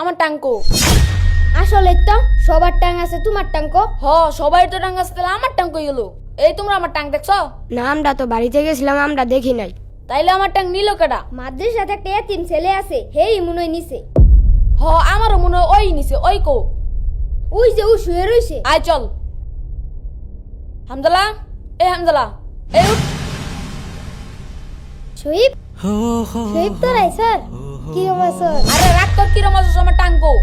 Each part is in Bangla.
আমার টাঙ্কো। আসলে তো সবার টাং আছে, তোমার টাঙ্কো? সবাই তো টাঙ্ক আছে, তাহলে আমার টাঙ্ক গেল। এই তোমরা আমার টাঙ্ক দেখছো? না, আমরা তো বাড়িতে গেছিলাম, আমরা দেখি নাই। তাইলে আমার টাঙ্ক নিল কেডা? মাদ্রাসাতে একটা এতিম ছেলে আছে, হেই মনে হয় নিছে। আমারও মনে হয় ওই নিছে। ওই কো? ওই যে ও শুয়ে রইছে। আয় চল। হামজালা, এই হামজালা, এই উঠ। শহীদ শহীদ তো নাই স্যার। কি অবস্থা? আরে রাখ তোর কিরম আছিস আমার টাঙ্কো।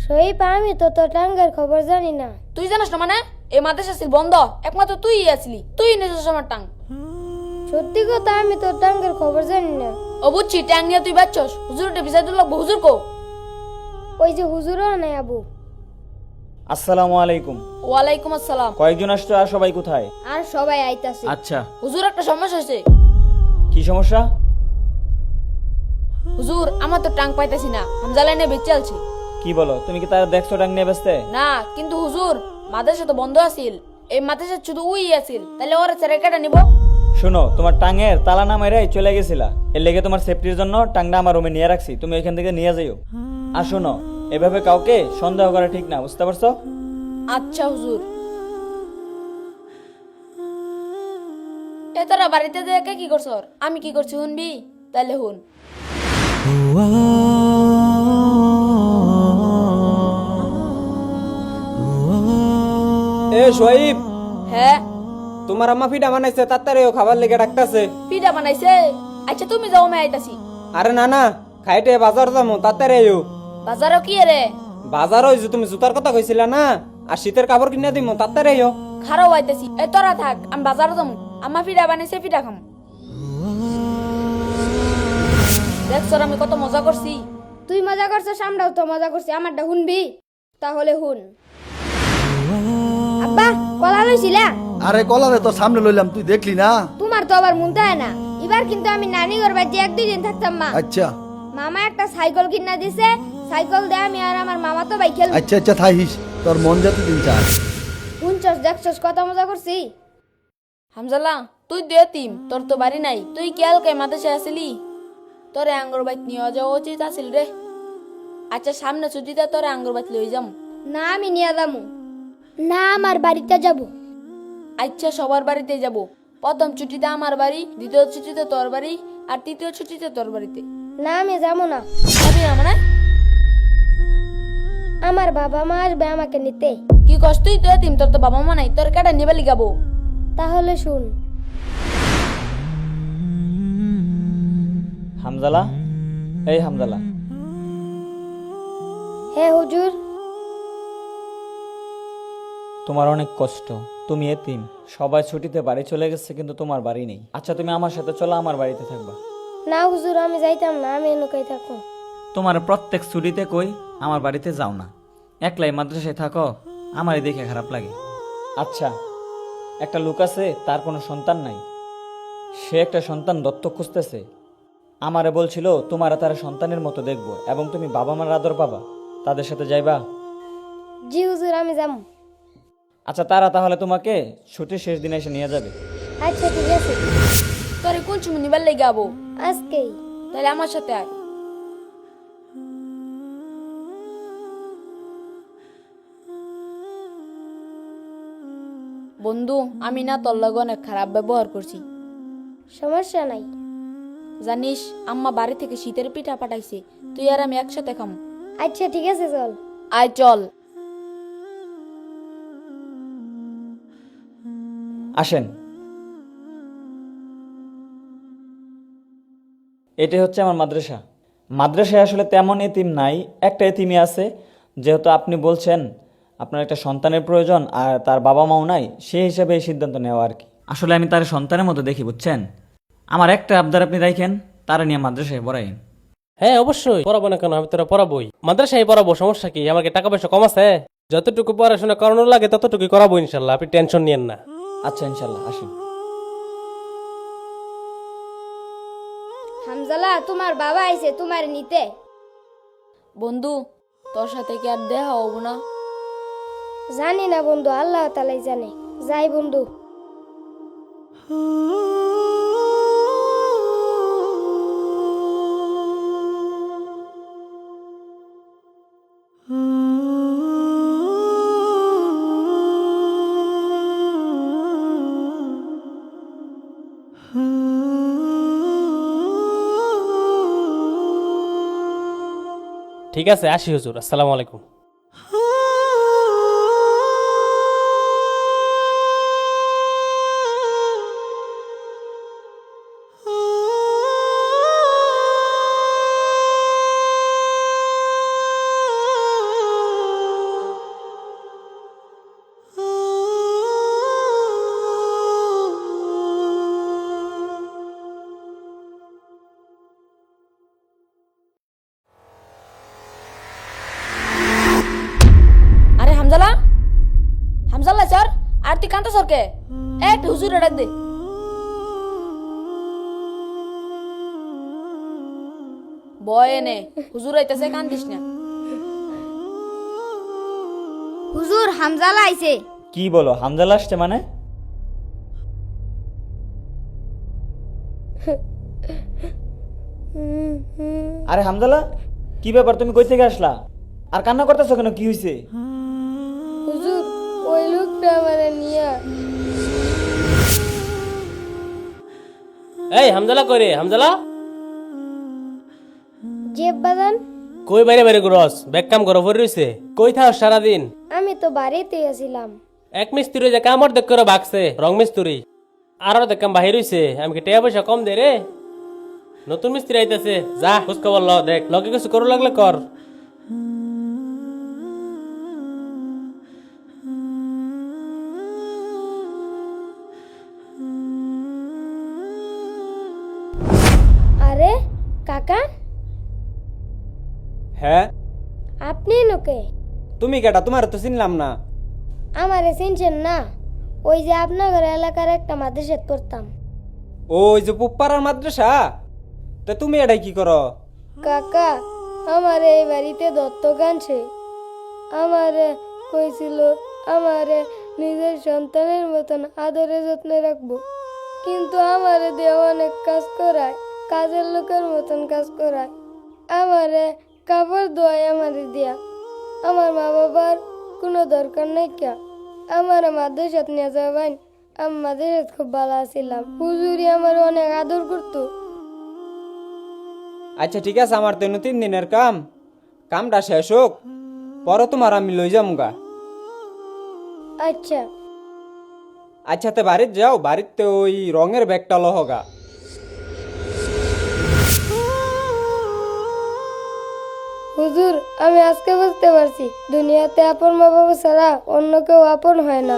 শহীদ, আমি তো তোর টাঙ্গের খবর জানি না। তুই জানিস না মানে? এই মাদ্রাসা ছিল বন্ধ, একমাত্র তুই আসলি, তুই নিয়েছিস আমার টাঙ্ক। সত্যি কথা, আমি তোর টাঙ্গের খবর জানি না। ও বুঝছি, ট্যাং নিয়ে তুই বাচ্চস। হুজুরটা বিচার দিল, হুজুর কো? ওই যে হুজুরও নাই আবু। আসসালামু আলাইকুম। ওয়ালাইকুম আসসালাম। কয়েকজন আসছো আর সবাই কোথায়? আর সবাই আইতাছে। আচ্ছা, হুজুর একটা সমস্যা হয়েছে। কি সমস্যা? হুজুর আমার তো টাং পাইতেছি না, হামজালা নিয়ে বেঁচে আলছি। কি বলো, তুমি কি তার দেখছো টাং নিয়ে ব্যস্তে? না কিন্তু হুজুর, মাদ্রাসা তো বন্ধ আছিল, এই মাদ্রাসা শুধু উই আছিল, তাহলে ওরা ছেড়ে কেটে নিব? শোনো, তোমার টাঙের তালা না মেরে চলে গেছিলা, এর লেগে তোমার সেফটির জন্য টাংটা আমার রুমে নিয়ে রাখছি, তুমি এখান থেকে নিয়ে যাইও। আর শোনো, এভাবে কাউকে সন্দেহ করা ঠিক না, বুঝতে পারছো? আচ্ছা হুজুর। এ তোরা বাড়িতে দেখে কি করছ? আমি কি করছি শুনবি? তাইলে হুন। এ সোহাইব, হ্যাঁ, তোমার আম্মা ফিডা বানাইছে, তাড়াতাড়ি খাবার লেগে ডাকতাছে। পিঠা বানাইছে? আচ্ছা তুমি যাও, আমি আইতাছি। আরে না না, খাইতে বাজার যাবো, তাড়াতাড়ি আইও। বাজারও কি রে? বাজার হইছে, তুমি জুতার কথা কইছিলা না, আর শীতের কাপড় কিনে দিমু, তাড়াতাড়ি আইও। খারাও আইতাছি। এ তোরা থাক, আমি বাজারও যাবো। আমা পিঠা বানাইছে, পিঠা খাম। দেখ স্যার, আমি কত মজা করছি। তুই মজা করছিস, আমরাও তো মজা করছি। আমারটা শুনবি? তাহলে শুন। আব্বা, কলা লইছিলা? আরে কলারে তো সামনে লইলাম, তুই দেখলি না? তোমার তো আবার মনতে হয় না। এবার কিন্তু আমি নানি ঘর বাড়িতে 1-2 দিন থাকতাম মা। আচ্ছা মামা একটা সাইকেল কিনা দিছে, সাইকেল দিয়ে আমি আর আমার মামা তো বাইক খেলবো। আচ্ছা আচ্ছা থাইস, তোর মন যাতে দিন চায়। শুনছস, দেখছস কত মজা করছি। হামজালা, তুই দে তিম, তোর তো বাড়ি নাই, তুই কেল কে মাদ্রাসা আসলি? তোরে আঙ্গুর বাইত নিয়ে যাওয়া উচিত আছিল রে। আচ্ছা সামনে ছুটিতে তোরে আঙ্গুর বাইত লই যাম। না, আমি নিয়ে যাবো না, আমার বাড়িতে যাব। আচ্ছা সবার বাড়িতে যাব। প্রথম ছুটিতে আমার বাড়ি, দ্বিতীয় ছুটিতে তোর বাড়ি, আর তৃতীয় ছুটিতে তোর বাড়িতে। না, আমি যাবো না। যাবি না মানে? আমার বাবা মা আসবে আমাকে নিতে। কি কষ্টই তো তিম, তোর তো বাবা মা নাই, তোর কাটা নিবে লিগাবো। তাহলে শুন। হামজালা, এই হামজালা, হে হুজুর। তোমার অনেক কষ্ট, তুমি এতিম, সবাই ছুটিতে বাড়ি চলে গেছে কিন্তু তোমার বাড়ি নেই। আচ্ছা তুমি আমার সাথে চলো, আমার বাড়িতে থাকবা। না হুজুর, আমি যাইতাম না, আমি এনুকাই থাকো। তোমার প্রত্যেক ছুটিতে কই আমার বাড়িতে যাও না, একলাই মাদ্রাসায় থাকো, আমারই দেখে খারাপ লাগে। আচ্ছা, একটা লোক আছে, তার কোনো সন্তান নাই, সে একটা সন্তান দত্তক খুঁজতেছে। আমারে বলছিল তোমার তার সন্তানের মতো দেখবো এবং তুমি বাবা মার আদর পাবা, তাদের সাথে যাইবা? জি হুজুর, আমি যাবো। আচ্ছা তারা তাহলে তোমাকে ছুটির শেষ দিনে এসে নিয়ে যাবে। আচ্ছা ঠিক আছে, তোরে কোন সময় নিবার লিগাবো? আজকেই। তাহলে আমার সাথে আয়। বন্ধু, আমি না তোর লগে অনেক খারাপ ব্যবহার করছি, সমস্যা নাই। জানিস আম্মা বাড়ি থেকে শীতের পিঠা পাঠাইছে, তুই আর আমি একসাথে খাম। আচ্ছা ঠিক আছে, চল। আয় চল। আসেন, এটাই হচ্ছে আমার মাদ্রাসা। মাদ্রাসায় আসলে তেমন এতিম নাই, একটা এতিমই আছে। যেহেতু আপনি বলছেন আপনার একটা সন্তানের প্রয়োজন আর তার বাবা মাও নাই, সেই হিসাবে এই সিদ্ধান্ত নেওয়া আর কি। আসলে আমি তার সন্তানের মতো দেখি, বুঝছেন? আমার একটা আবদার আপনি রাখেন, তারা নিয়ে মাদ্রাসায় পড়াইন। হ্যাঁ অবশ্যই পড়াবো না কেন, আমি তোরা পড়াবোই। মাদ্রাসায় পড়াবো, সমস্যা কি? আমার কি টাকা পয়সা কম আছে? যতটুকু পড়াশোনা করানোর লাগে ততটুকু করাবো ইনশাল্লাহ, আপনি টেনশন নিয়েন না। আচ্ছা ইনশাল্লাহ, আসেন। হামজালা, তোমার বাবা আইছে তোমার নিতে। বন্ধু, তোর সাথে কি আর দেখা হবো না? জানি না বন্ধু, আল্লাহ তাআলাই জানে। যাই বন্ধু। ঠিক আছে, আসি হুজুর, আসসালামু আলাইকুম। আরে হামজালা, হামজালা স্যার, আর তুই কান্তা সরকে একটু হুজুরে ডাক দে। বয় এনে হুজুর আইতাছে, কান্দিস না। হুজুর হামজালা আইছে। কি বলো, হামজালা আসছে মানে? আরে হামজালা, কি ব্যাপার, তুমি কই থেকে আসলা আর কান্না করতেছো কেন, কি হয়েছে? হুজুর ওই লোকটা আমারে নিয়া। এই হামজালা কই রে? হামজালা জেব বাজান, কই বাইরে বাইরে ঘুরস? ব্যাগ কাম করো পড়ে রইছে। কই থাও সারাদিন? আমি তো বাড়িতে আছিলাম। এক মিস্ত্রি যে কামর দেখ করে বাগছে, রং মিস্ত্রি আর দেখ কাম বাহির হইছে। আমি কি টাকা পয়সা কম দে রে? নতুন মিস্ত্রি আইতাছে, যা খোঁজ খবর ল, দেখ লগে কিছু করু লাগলে কর। আরে কাকা, হ্যাঁ, আপনি নোকে? তুমি কেটা? তোমার তো চিনলাম না। আমারে চিনছেন না? ওই যে আপনার এলাকার একটা মাদ্রাসা করতাম। ওই যে পুপ্পারার মাদ্রাসা, তা তুমি এটাই কি করো? কাকা আমার এই বাড়িতে দত্তক আনছে। আমারে কইছিল আমারে নিজের সন্তানের মতন আদরে যত্নে রাখবো, কিন্তু আমারে দিয়ে অনেক কাজ করায়, কাজের লোকের মতন কাজ করায়। আমারে কাপড় ধোয়ায় আমারে দিয়া। আমার মা বাবার কোনো দরকার নাই কে আমার মাদ্রাসাত নিয়ে যাবেন। আমি মাদ্রাসাত খুব ভালো আছিলাম, হুজুরি আমার অনেক আদর করতো। আচ্ছা ঠিক আছে, আমার তো 3 দিনের কামটা শেষ হোক, পরে তোমার আমি লই যাম গা। আচ্ছা আচ্ছা তে বাড়িতে যাও, বাড়িতে ওই রঙের ব্যাগটা লহগা। হুজুর, আমি আজকে বুঝতে পারছি দুনিয়াতে আপন মা বাবা ছাড়া অন্য কেউ আপন হয় না।